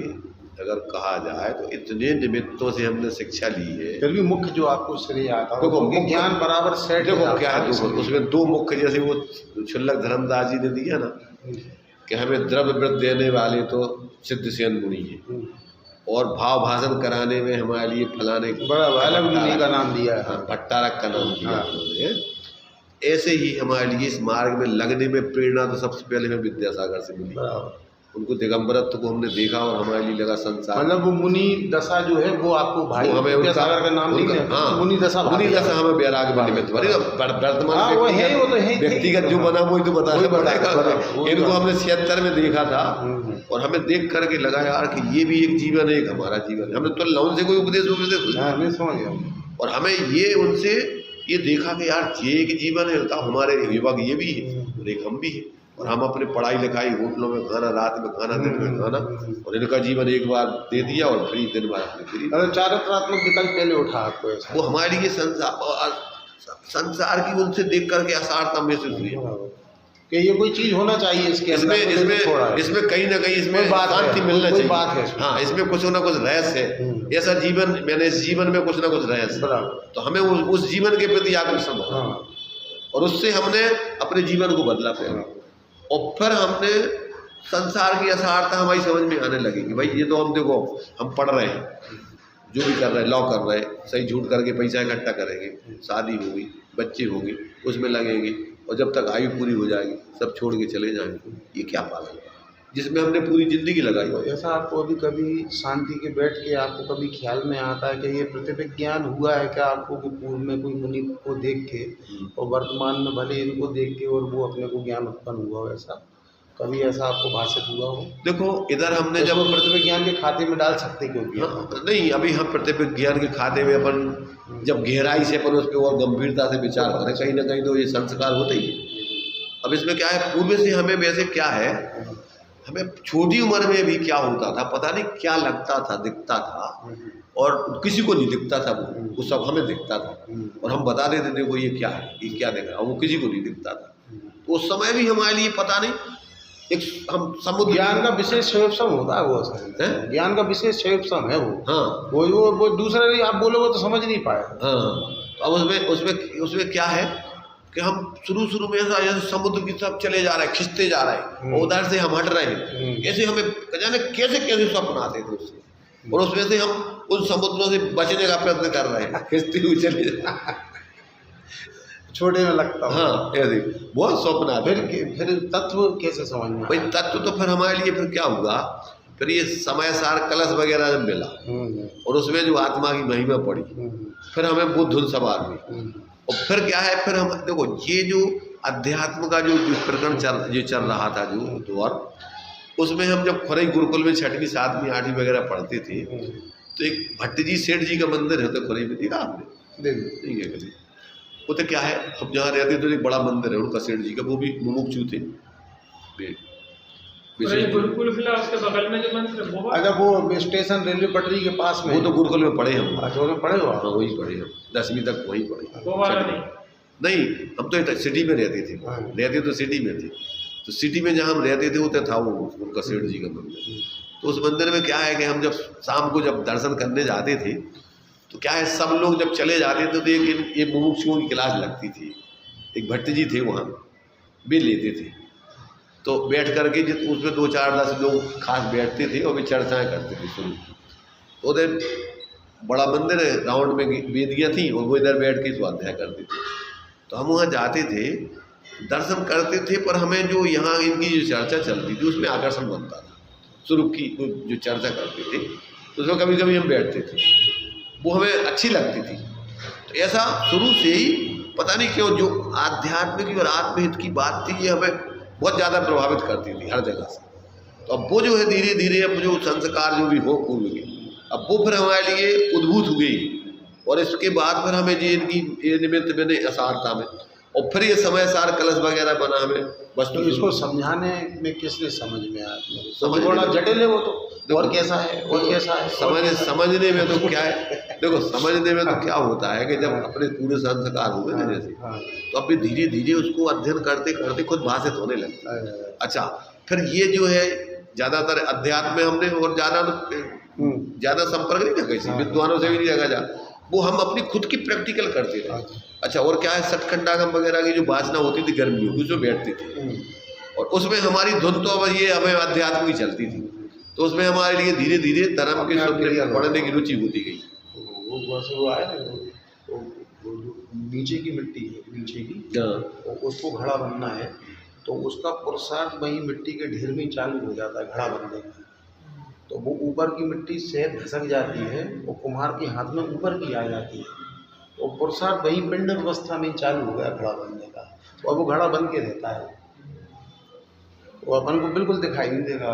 अगर कहा जाए तो इतने निमित्तों से हमने शिक्षा ली है। फिर भी मुख्य जो आपको श्रेय आता है देखो ज्ञान बराबर सेट देखो क्या है, देखो उसमें दो मुख्य, जैसे वो क्षुल्लक धर्मदास जी ने दिया ना कि हमें द्रव्य वृत्त देने वाले तो सिद्ध सेन मुनि है और भाव भाषण कराने में हमारे लिए फलाने बड़ा अलग मुनि का नाम दिया है, भट्टारक का नाम दिया उन्होंने। ऐसे ही हमारे लिए इस मार्ग में लगने में प्रेरणा तो सबसे पहले हमें विद्यासागर से मिली। उनको दिगंबरत्व को हमने देखा और हमारे लिए लगा संसार, मतलब वो मुनि दशा जो है वो आपको भाई हमें विद्यासागर का नाम नहीं है। हाँ मुनि दशा हमें वैराग्य में निमित्त बने। वर्तमान व्यक्तिगत जो बना वही तो बताना पड़ेगा। इनको हमने 76 में देखा था और हमें देख करके लगा यार कि ये भी एक जीवन है, एक हमारा जीवन है। हमने तो उनसे कोई उपदेश समझ गया और हमें ये उनसे ये देखा कि यार ये एक जीवन है, तो हमारे युवक ये भी है और एक हम भी है और हम अपने पढ़ाई लिखाई होटलों में खाना, रात में खाना, दिन में खाना, और इनका जीवन एक बार दे दिया और फिर दिन बार अपने फिर चारित्रात्मक विकल्प पहले उठा आपको ऐसा। वो हमारे लिए संसार की उनसे देख करके असारता महसूस हुई कि ये कोई चीज होना चाहिए इसके इसमें कहीं ना कहीं इसमें शांति मिलना चाहिए। बात है हाँ, इसमें कुछ ना कुछ रहस्य है। ऐसा जीवन मैंने इस जीवन में कुछ ना कुछ रहस्य, तो हमें उस जीवन के प्रति आकर्षण हो और उससे हमने अपने जीवन को बदला पहले और फिर हमने संसार की असारता हमारी समझ में आने लगी कि भाई ये तो हम देखो हम पढ़ रहे हैं, जो भी कर रहे हैं, लॉ कर रहे हैं, सही झूठ करके पैसा इकट्ठा करेंगे, शादी होगी, बच्चे होंगे, उसमें लगेंगे और जब तक आयु पूरी हो जाएगी सब छोड़ के चले जाएंगे। ये क्या पागल जिसमें हमने पूरी जिंदगी लगाई हो। ऐसा आपको अभी कभी शांति के बैठ के आपको कभी ख्याल में आता है कि ये प्रतिबिंब ज्ञान हुआ है क्या आपको कि पूर्व में कोई मुनि को देख के और वर्तमान में भले इनको देख के और वो अपने को ज्ञान उत्पन्न हुआ हो, ऐसा कभी ऐसा आपको भाषित हुआ हो? देखो इधर हमने जब प्रतिबिंब ज्ञान के खाते में डाल सकते क्योंकि नहीं, अभी हम प्रतिबिंब ज्ञान के खाते में अपन जब गहराई से अपन उस पर और गंभीरता से विचार करें कहीं ना कहीं तो ये संस्कार होते ही है। अब इसमें क्या है, पूर्व से हमें वैसे क्या है, हमें छोटी उम्र में भी क्या होता था पता नहीं क्या लगता था, दिखता था और किसी को नहीं दिखता था, वो सब हमें दिखता था और हम बता देते थे वो ये क्या है, ये क्या देख रहा है, वो किसी को नहीं दिखता था। तो उस समय भी हमारे लिए पता नहीं एक हम समुद्र ज्ञान का विशेष क्षयोपम होता है, वो ज्ञान का विशेष क्षयोपम है वो। हाँ वो दूसरा आप बोलोगे तो समझ नहीं पाए। हाँ, तो अब उसमें क्या है कि हम शुरू में ऐसा समुद्र की तरफ चले जा रहे हैं, खिंचते जा रहे हैं और उधर से हम हट रहे हैं। ऐसे हमें जाने कैसे स्वप्न आते थे उससे और उसमें से हम उन समुद्रों से बचने का प्रयत्न कर रहे हैं, खिंचते हुए चले जा छोटे में लगता है। हाँ, ऐसे बहुत स्वप्न आते। फिर तत्व कैसे समझ में? भाई तत्व तो फिर हमारे लिए फिर क्या हुआ, फिर ये समय सार कलश वगैरह जब मिला और उसमें जो आत्मा की महिमा पड़ी फिर हमें वो धुन सवार हुई और फिर क्या है, फिर हम देखो ये जो अध्यात्म का जो प्रकरण चल रहा था जो दौर, उसमें हम जब खुरई गुरुकुल में 6वीं 7वीं 8वीं वगैरह पढ़ते थे तो एक भट्ट जी सेठ जी का मंदिर है तो खुरई में देखा आपने, देखिए नहीं है कभी। वो तो क्या है, हम जहाँ रहते तो एक बड़ा मंदिर है उनका सेठ जी का, वो भी मुमुक्षु थे और ये गुरुकुल किला उसके बगल में जो मंदिर है वो अच्छा, वो स्टेशन रेलवे पटरी के पास में वो तो गुरुकुल में पढ़े हम। अच्छा, उसमें पढ़े हो आप? हाँ वही पढ़े हम, 10वीं तक वहीं पढ़े। वो वाला नहीं। नहीं, हम तो एक सिटी में रहते थे, हाँ। रहते तो सिटी में थे, तो सिटी में जहाँ हम रहते थे वो तो था वो उनका सेठ जी का मंदिर। तो उस मंदिर में क्या है कि हम जब शाम को जब दर्शन करने जाते थे तो क्या है, सब लोग जब चले जाते थे तो एक मुमुक्षुओं की क्लास लगती थी, एक भट्ट जी थे वहाँ, वे लेते थे, तो बैठ करके उसमें 2-4-10 लोग खास बैठते थे और वे चर्चाएँ करते थे शुरू। तो उधर बड़ा मंदिर है, राउंड में वेदियाँ थी और वो इधर बैठ के स्वाध्याय करते थे। तो हम वहाँ जाते थे, दर्शन करते थे, पर हमें जो यहाँ इनकी जो चर्चा चलती थी उसमें आकर्षण बनता था। शुरू की जो चर्चा करते थे तो उसमें कभी कभी हम बैठते थे, वो हमें अच्छी लगती थी। तो ऐसा शुरू से ही पता नहीं क्यों जो आध्यात्मिक और आत्महित की बात थी ये हमें बहुत ज़्यादा प्रभावित करती थी हर जगह से। तो अब वो जो है धीरे धीरे अब जो संस्कार जो भी हो पूर्व के, अब वो फिर हमारे लिए उद्भूत हो गई। और इसके बाद फिर हमें ये इनकी ये निमित्त मैंने असारता में और फिर ये समय सार कलश वगैरह बना हमें वस्तु। तो इसको समझाने में किसने समझ में आया? समझ बड़ा जटिल है वो तो, और कैसा है और कैसा है समझने में तो क्या है, देखो समझने में तो क्या होता है कि जब अपने पूरे संस्कार हुए ना जैसे, तो अब भी धीरे धीरे उसको अध्ययन करते करते खुद भाषित होने लगता है। अच्छा, फिर ये जो है ज़्यादातर अध्यात्म में हमने और ज़्यादा संपर्क नहीं रखा, किसी विद्वानों से भी नहीं रखा जा, वो हम अपनी खुद की प्रैक्टिकल करते थे। अच्छा, और क्या है, सटखंडागम वगैरह की जो वासना होती थी गर्मियों की, उसमें बैठते थे और उसमें हमारी धुन तो अब ये हमें अध्यात्म की चलती थी, तो उसमें हमारे लिए धीरे धीरे धर्म के शब्द पढ़ने की रुचि होती गई। वो आए ना, नीचे की मिट्टी है, नीचे की, उसको घड़ा बनना है तो उसका पुरुषार्थ वही मिट्टी के ढेर में चालू हो जाता है घड़ा बनने का। तो वो ऊपर की मिट्टी से धसक जाती है और कुम्हार के हाथ में ऊपर की आ जाती है, तो पुरुषार्थ वही पिंड अवस्था में चालू हो गया घड़ा बनने का, और वो घड़ा बन के रहता है, वो अपन को बिल्कुल दिखाई नहीं देगा।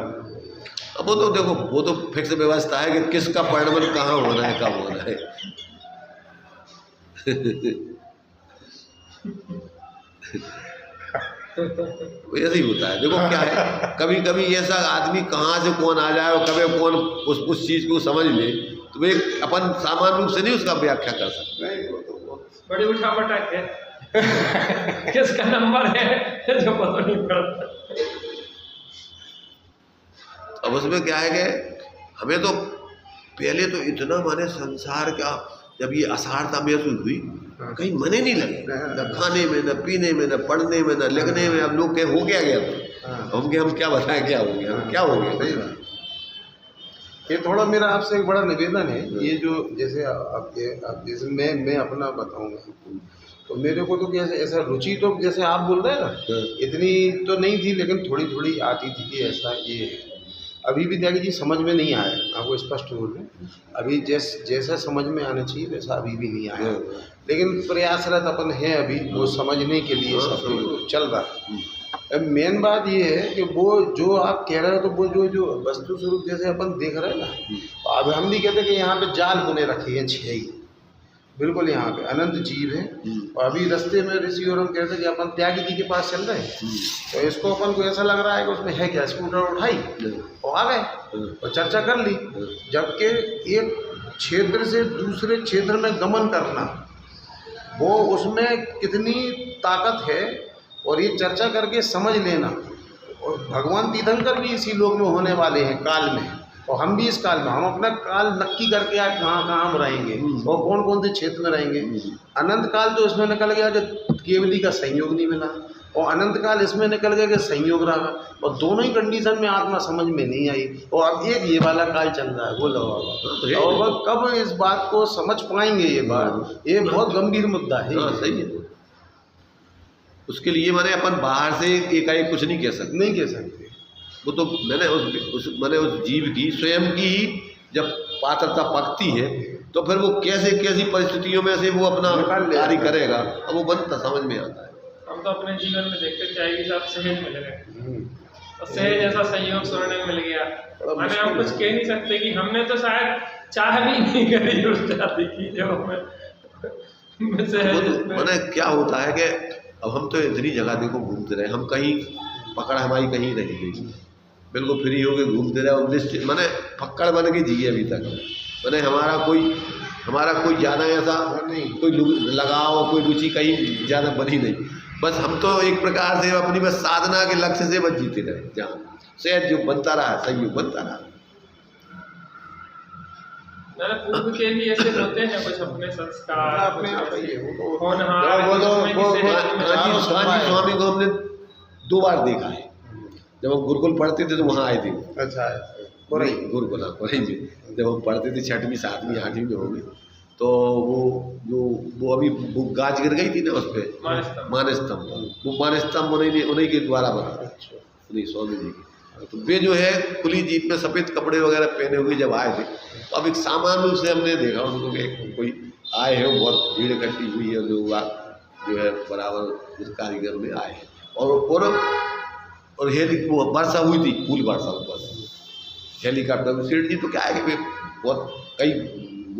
अब वो तो देखो, वो तो फिक्स व्यवस्था है कि किसका परिणमन कहाँ होना है, कब होना है। ऐसे ही होता है। देखो क्या है, कभी कभी ऐसा आदमी कहाँ से कौन आ जाए और कभी कौन उस चीज़ को समझ ले, तो वे अपन सामान्य रूप से नहीं उसका व्याख्या कर सकते। बड़ी उठा पटक है किसका नंबर है जो पता नहीं पड़ता। अब उसमें क्या है कि हमें तो पहले तो इतना माने संसार का जब ये असारता महसूस हुई, कहीं मने नहीं लगे, न खाने में, न पीने में, न पढ़ने में, न लिखने में। अब लोग कहें हो क्या गया तो हम क्या बताएं क्या हो गया, क्या हो गया। ये थोड़ा मेरा आपसे एक बड़ा निवेदन है, ये जो जैसे आप जैसे मैं अपना बताऊंगा, तो मेरे को तो कैसे ऐसा रुचि तो जैसे आप बोल रहे हैं ना, इतनी तो नहीं थी, लेकिन थोड़ी थोड़ी आती थी कि ऐसा ये अभी भी त्यागी जी समझ में नहीं आया, आपको स्पष्ट बोल रहे हैं, अभी जैसा समझ में आना चाहिए वैसा अभी भी नहीं आया, लेकिन प्रयासरत अपन है अभी वो समझने के लिए सब चल रहा है। मेन बात ये है कि वो जो आप कह रहे हो, तो वो जो वस्तु स्वरूप जैसे अपन देख रहे हैं ना, अब हम भी कहते हैं कि यहाँ पे जाल बुने रखे हैं 6 बिल्कुल, यहाँ पे अनंत जीव है। और अभी रास्ते में ऋषि और हम कहते हैं कि अपन त्यागी जी के पास चल रहे हैं, तो इसको अपन को ऐसा लग रहा है कि उसमें है क्या, स्कूटर उठाई और आ गए और चर्चा कर ली, जबकि एक क्षेत्र से दूसरे क्षेत्र में गमन करना, वो उसमें कितनी ताकत है, और ये चर्चा करके समझ लेना। और भगवान तीर्थंकर भी इसी लोक में होने वाले हैं काल में, और हम भी इस काल में, हम अपना काल नक्की करके आज कहाँ हम रहेंगे और कौन कौन से क्षेत्र में रहेंगे। अनंत काल तो इसमें निकल गया कि केवली का संयोग नहीं मिला, और अनंत काल इसमें निकल गया कि संयोग रहा, और दोनों ही कंडीशन में आत्मा समझ में नहीं आई, और अब एक ये वाला काल चल रहा है। बोलो बाबा, और वह कब इस बात को समझ पाएंगे, ये बात, ये बहुत गंभीर मुद्दा है। सही है, उसके लिए मैंने अपन बाहर से एकाएक कुछ नहीं कह सकते। वो तो मैंने उस जीव की स्वयं की जब पात्रता पकती है, तो फिर वो कैसी परिस्थितियों में से वो अपना कार्य करेगा, अब वो बनता समझ में आता है। हम तो अपने जीवन में देखते त्यागी साहब सहज मिल गए, और सहज ऐसा संयोग स्वर्ण में मिल गया, मैंने हम कुछ कह नहीं सकते कि हमने तो शायद चाह भी नहीं करी उस जाति की, जो हमें मैंने क्या होता है कि अब हम तो इतनी जगह देखो घूमते रहे, हम कहीं पकड़ हमारी कहीं नहीं गई, बिल्कुल फ्री हो के घूमते रहे और लिस्ट मैंने पकड़ बन के जी अभी तक। मैंने हमारा कोई ज़्यादा ऐसा कोई लगाव कोई रुचि कहीं ज़्यादा बनी नहीं, बस हम तो एक प्रकार से अपनी बस साधना के लक्ष्य से बस जीते रहे, जहाँ शायद जो बनता रहा सहयोग बनता रहा। पूर्व के भी ऐसे होते हैं कुछ अपने संस्कार अपने आप ही है, स्वामी को हमने 2 बार देखा है। जब हम गुरुकुल पढ़ते थे तो वहाँ आए थे। अच्छा गुरुकुल में जब हम पढ़ते थे 6वीं 7वीं 8वीं में होंगे, तो वो अभी वो गाज गिर गई थी ना उस पर मानस्तंभ, वो मानस्तंभ उन्हीं के द्वारा बना, उन्हीं स्वामी जी की। तो वे जो है खुली जीप में सफ़ेद कपड़े वगैरह पहने हुए जब आए थे, तो अब एक सामान्य रूप से हमने देखा उनको कि कोई आए हैं, बहुत भीड़ इकट्ठी हुई है, लोग जो है बराबर उस कारीगर में आए हैं। और वो वर्षा हुई थी, फूल वर्षा ऊपर हेलीकॉप्टर सेठ जी तो क्या है कि बहुत कई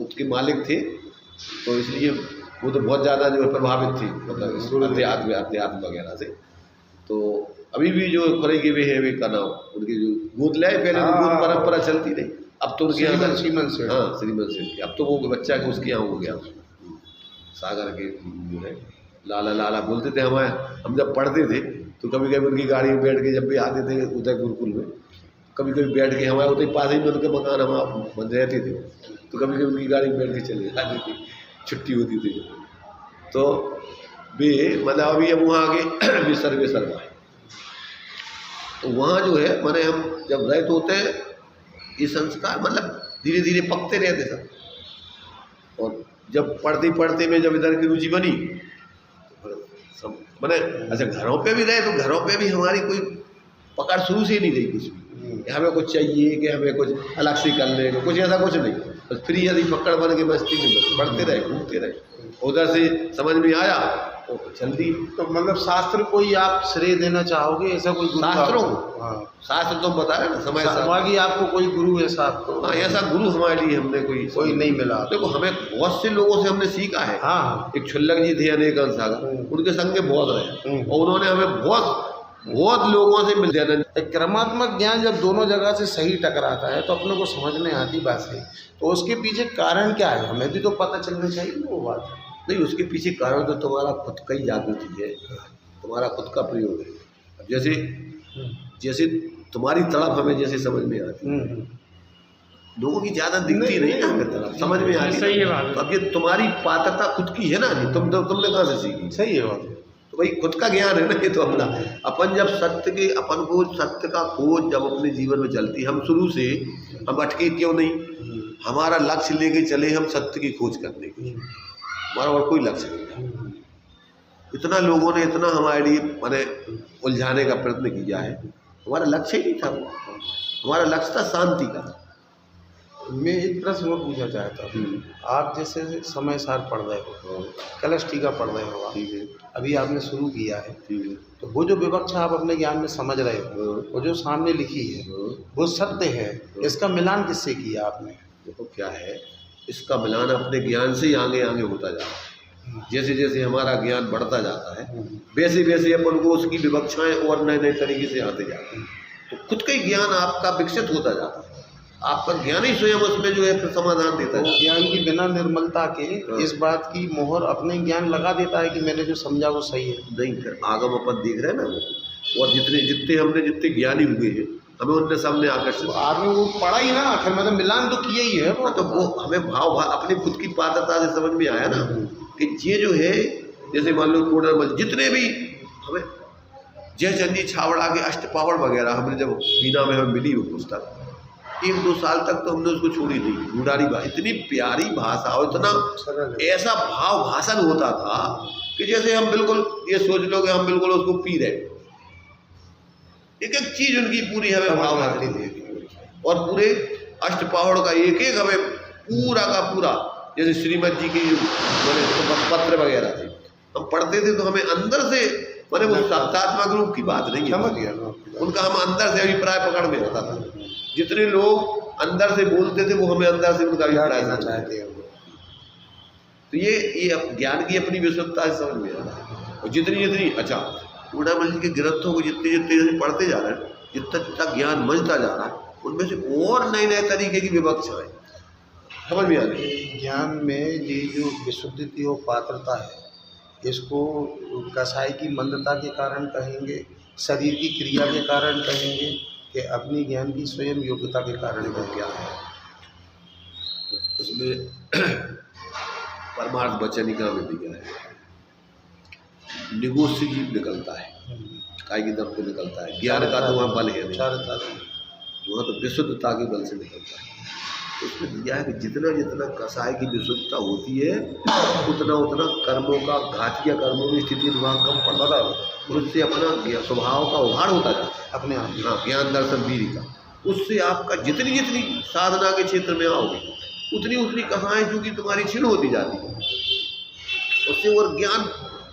उसके मालिक थे, तो इसलिए वो तो बहुत ज़्यादा जो है प्रभावित थी मतलब अध्यात्म वगैरह से। तो अभी भी जो खड़े के वे है वे का नाम उनके जो गोद लाए, पहले तो गोद परंपरा चलती रही, अब तो उनके यहाँ श्रीमंत सेठ, अब तो वो बच्चा के उसके यहाँ हो गया, सागर के जो है लाला बोलते थे। हम जब पढ़ते थे तो कभी कभी उनकी गाड़ी में बैठ के जब भी आते थे उदय गुरुकुल में, कभी कभी बैठ के हमारे उधर पास ही में उनके मकान हम बन रहते थे, तो कभी कभी उनकी गाड़ी में बैठ के चले जाते थे, छुट्टी होती थी तो वे मतलब अभी अब वहाँ आगे विसर हुआ है। तो वहाँ जो है मैंने हम जब रहे तो होते ये संस्कार मतलब धीरे धीरे पकते रहते सब, और जब पढ़ते में जब इधर की रुचि बनी सब मैंने अच्छा घरों पे भी रहे तो घरों पे भी हमारी कोई पकड़ शुरू से नहीं रही कुछ भी कि हमें कुछ चाहिए कि हमें कुछ अलग से करने को कुछ ऐसा कुछ नहीं, बस फ्री यदि पकड़ बन के मस्ती में पढ़ते रहे घूमते रहे, उधर से समझ में आया तो जल्दी। तो मतलब शास्त्र को ही आप श्रेय देना चाहोगे, ऐसा कोई गुरु शास्त्रों? हाँ शास्त्र तो बता रहे ना समय बाकी आपको कोई गुरु ऐसा आपको? हाँ ऐसा गुरु हमारे लिए हमने कोई नहीं मिला। देखो हमें बहुत से लोगों से हमने सीखा है। हाँ एक छुल्लक जी थे अनेक सागर, उनके संग में बहुत रहे और उन्होंने हमें बहुत लोगों से मिल जाना। क्रमात्मक ज्ञान जब दोनों जगह से सही टकराता है तो अपने को समझ में आती बात है, तो उसके पीछे कारण क्या है हमें भी तो पता चलना चाहिए ना वो बात। नहीं उसके पीछे कारण तो तुम्हारा खुद का ही जागृति है, तुम्हारा खुद का प्रयोग है। जैसे तुम्हारी तड़प हमें जैसे समझ में आती है, लोगों की ज़्यादा दिखती नहीं ना हमें तड़प समझ में आती सही है बात। तो अब ये तुम्हारी पात्रता खुद की है ना, तुमने कहाँ से सीखी? सही है बात, तो भाई खुद का ज्ञान है ना ये तो अपना। अपन जब अपन को सत्य का खोज जब अपने जीवन में चलती, हम शुरू से हम अटके क्यों नहीं, हमारा लक्ष्य लेके चले हम सत्य की खोज करने की, हमारा और कोई लक्ष्य नहीं था। इतना लोगों ने इतना हमारे लिए मैंने उलझाने का प्रयत्न किया है, हमारा लक्ष्य ही नहीं था, हमारा लक्ष्य था शांति का। मैं एक प्रश्न और पूछना चाहता हूँ, आप जैसे समय सार पढ़ रहे हो, कलश टीका पढ़ रहे हो, ठीक है अभी आपने शुरू किया है, ठीक है, तो वो जो विवक्षा आप अपने ज्ञान में समझ रहे हो, वो जो सामने लिखी है वो सत्य है, इसका मिलान किससे किया आपने? देखो क्या है, इसका मिलान अपने ज्ञान से ही आगे होता जाता है। जैसे जैसे हमारा ज्ञान बढ़ता जाता है वैसे वैसे अपन को उसकी विवक्षाएं और नए नए तरीके से आते जाते हैं, तो खुद का ही ज्ञान आपका विकसित होता जाता है, आपका ज्ञान ही स्वयं उसमें जो है फिर समाधान देता है। ज्ञान की बिना निर्मलता के इस बात की मोहर अपने ज्ञान लगा देता है कि मैंने जो समझा वो सही है। नहीं फिर आगम अपन देख रहे हैं ना वो, और जितने ज्ञानी हुए हैं हमें उनने सामने आकर्षित, आपने वो पढ़ा ही ना, आखिर मतलब मिलान तो किया ही है। तो वो हमें भाव अपनी खुद की पात्रता से समझ में आया ना कि ये जो है, जैसे मान लो पूर्ण जितने भी हमें जयचंद जी छावड़ा के अष्टपावड़ वगैरह हमने जब बीना में हमें मिली वो पुस्तक, 1-2 साल तक तो हमने उसको छोड़ी नहीं। गुडारी भाषा इतनी प्यारी भाषा और इतना ऐसा भाव भाषण होता था कि जैसे हम बिल्कुल ये सोच लो कि हम बिल्कुल उसको पी रहे, एक एक चीज उनकी पूरी हमें भाव आती थी, और पूरे अष्टपावड़ का एक एक हमें पूरा का पूरा, जैसे श्रीमद जी की पत्र वगैरह थे हम पढ़ते थे तो हमें अंदर से मैंने वो शब्दात्मक रूप की बात नहीं समझ गया, उनका हम अंदर से अभिप्राय पकड़ में होता था। जितने लोग अंदर से बोलते थे वो हमें अंदर से उनका अभिप्राय चाहते हैं। तो ये अब ज्ञान की अपनी विशुद्धता से समझ में आ रहा है। और जितनी जितनी अच्छा चूड़ामणि जी के ग्रंथों को जितने जितने पढ़ते जा रहे हैं, जितना जितना ज्ञान मंझता जा रहा है, उनमें से और नए नए तरीके की विवक्षाएं समझ में आ रही है। ज्ञान में ये जो विशुद्धि और पात्रता है, इसको कसाई की मंदता के कारण कहेंगे, शरीर की क्रिया के कारण कहेंगे, कि अपनी ज्ञान की स्वयं योग्यता के कारण का क्या है। उसमें परमार्थ वचनिका में भी क्या है, निगोष्य जीव निकलता है, काय की दम पे निकलता है। ज्ञान का तो वहाँ बल है नहीं, वहाँ तो विशुद्धता के बल से निकलता है। उसमें दिया है कि जितना जितना कसाय की विशुद्धता होती है, उतना उतना कर्मों का, घातीय कर्मों की स्थिति वहाँ कम पड़ता है, उससे अपना स्वभाव का उभार होता जाता है अपने आप। हाँ, ज्ञान दर्शन वीर का, उससे आपका जितनी जितनी साधना के क्षेत्र में आओगे, उतनी उतनी कथाएँ चूँकि तुम्हारी क्षीण होती जाती है उससे। और ज्ञान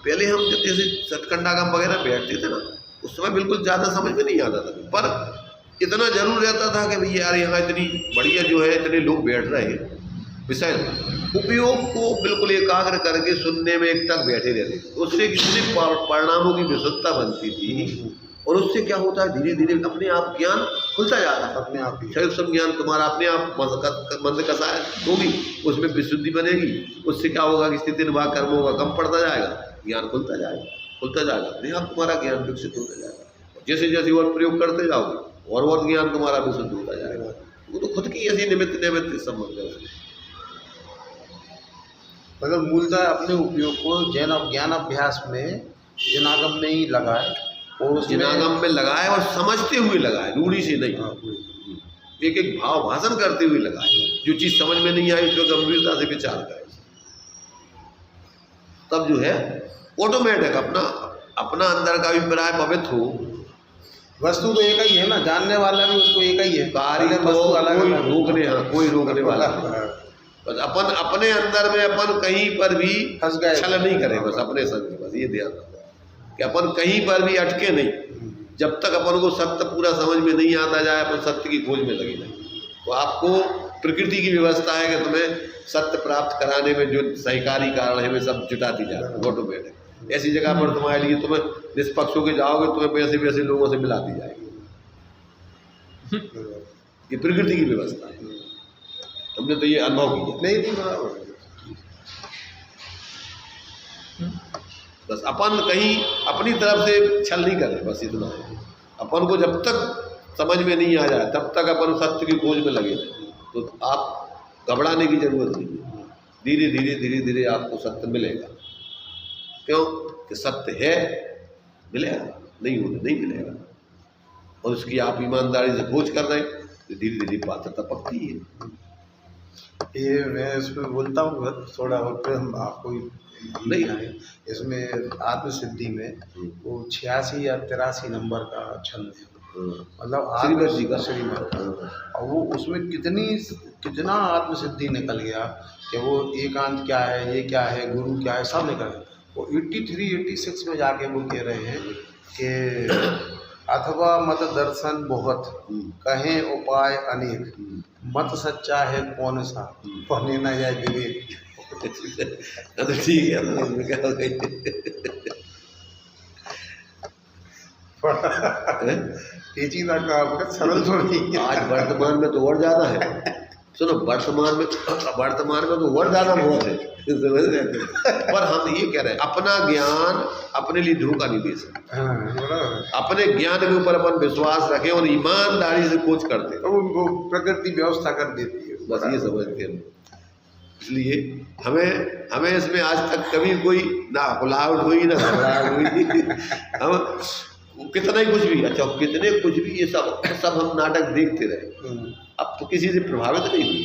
पहले हम जब जैसे सतखंडागम वगैरह बैठते थे ना, उस समय बिल्कुल ज़्यादा समझ में नहीं आता था, पर इतना जरूर रहता था कि भैया यार यहाँ इतनी बढ़िया जो है, इतने लोग बैठ रहे हैं, विषय उपयोग को बिल्कुल एकाग्र करके सुनने में एक तक बैठे रहते थे। उससे कितने परिणामों की विशुद्धता बनती थी, और उससे क्या होता है, धीरे धीरे अपने आप ज्ञान खुलता जाता है अपने आप ही। सब ज्ञान तुम्हारा अपने आप मंद कसाय होगी, उसमें विशुद्धि बनेगी। उससे क्या होगा कि स्थिति निर्वाह कर्मों का कम पड़ता जाएगा, ज्ञान खुलता जाएगा, अपने आप तुम्हारा ज्ञान विकसित होता जाएगा। जैसे जैसे और प्रयोग करते जाओगे और ज्ञान तुम्हारा विशुद्ध होता जाएगा। वो तो खुद की ऐसी निमित्त संबंध है। अगर मूलतः अपने उपयोग को ज्ञान अभ्यास में जिनागम में ही लगाए, और जिनागम में लगाए और समझते हुए लगाए, रूढ़ी से नहीं, एक एक भाव भाषण करते हुए लगाए। जो चीज़ समझ में नहीं आई उसको गंभीरता से विचार करें, तब जो है ऑटोमेटिक अपना अंदर का अभिप्राय पवित्र हो। वस्तु तो एक ही है ना, जानने वाला भी उसको एक ही है, कार्य तो कोई रोकने वाला बस अपन अपने अंदर में अपन कहीं पर भी फंस गए, छल नहीं करे, बस अपने संग। बस ये ध्यान रखो कि अपन कहीं पर भी अटके नहीं। जब तक अपन को सत्य पूरा समझ में नहीं आता जाए, अपन सत्य की खोज में लगे नहीं। तो आपको प्रकृति की व्यवस्था है कि तुम्हें सत्य प्राप्त कराने में जो सहकारी कारण है वे सब जुटाती जा रही है ऑटोमेटिक। ऐसी जगह पर तुम्हारे लिए तुम्हें निष्पक्ष होकर जाओगे, तुम्हें वैसे वैसे लोगों से मिलाती जाएगी। ये प्रकृति की व्यवस्था है, हमने तो ये अनुभव किया। नहीं बराबर। बस अपन कहीं अपनी तरफ से छल नहीं कर रहे, बस इतना है। अपन को जब तक समझ में नहीं आ जाए तब तक अपन सत्य की खोज में लगे। तो आप घबराने की जरूरत नहीं है, धीरे धीरे धीरे धीरे आपको सत्य मिलेगा। क्यों कि सत्य है, मिलेगा, नहीं होने नहीं मिलेगा। और उसकी आप ईमानदारी से खोज कर रहे हैं तो धीरे धीरे पात्रता पकती है। ये मैं इसमें बोलता हूँ थोड़ा, और फिर हम आपको नहीं आए इसमें आत्मसिद्धि में वो 86 या 83 नंबर का छंद है, मतलब श्रीमद जी का श्रीमद का। और वो उसमें कितना आत्मसिद्धि निकल गया कि वो एकांत क्या है, ये क्या है, गुरु क्या है, सब निकल गया। वो 83-86 में जाके वो कह रहे हैं कि अथवा मत दर्शन बहुत, कहें उपाय अनेक, मत सच्चा है कौन सा, पढ़ने न जाए विवेक। तो ठीक है, पेचीदा का आपका सरल तो नहीं। आज वर्तमान में तो और ज़्यादा है। सुनो, वर्तमान में तो और ज़्यादा बहुत है, पर हम ये कह रहे हैं अपना ज्ञान अपने लिए धोखा नहीं दे सकते। अपने ज्ञान के ऊपर अपन विश्वास रखें और ईमानदारी से खोज करते, तो वो प्रकृति व्यवस्था कर देती है, बस ये समझते हैं। इसलिए हमें इसमें आज तक कभी कोई ना खुलावट हुई ना घबराहट हुई। हम कितना ही कुछ भी, अच्छा कितने कुछ भी, ये सब हम नाटक देखते रहे, अब तो किसी से प्रभावित नहीं हुए।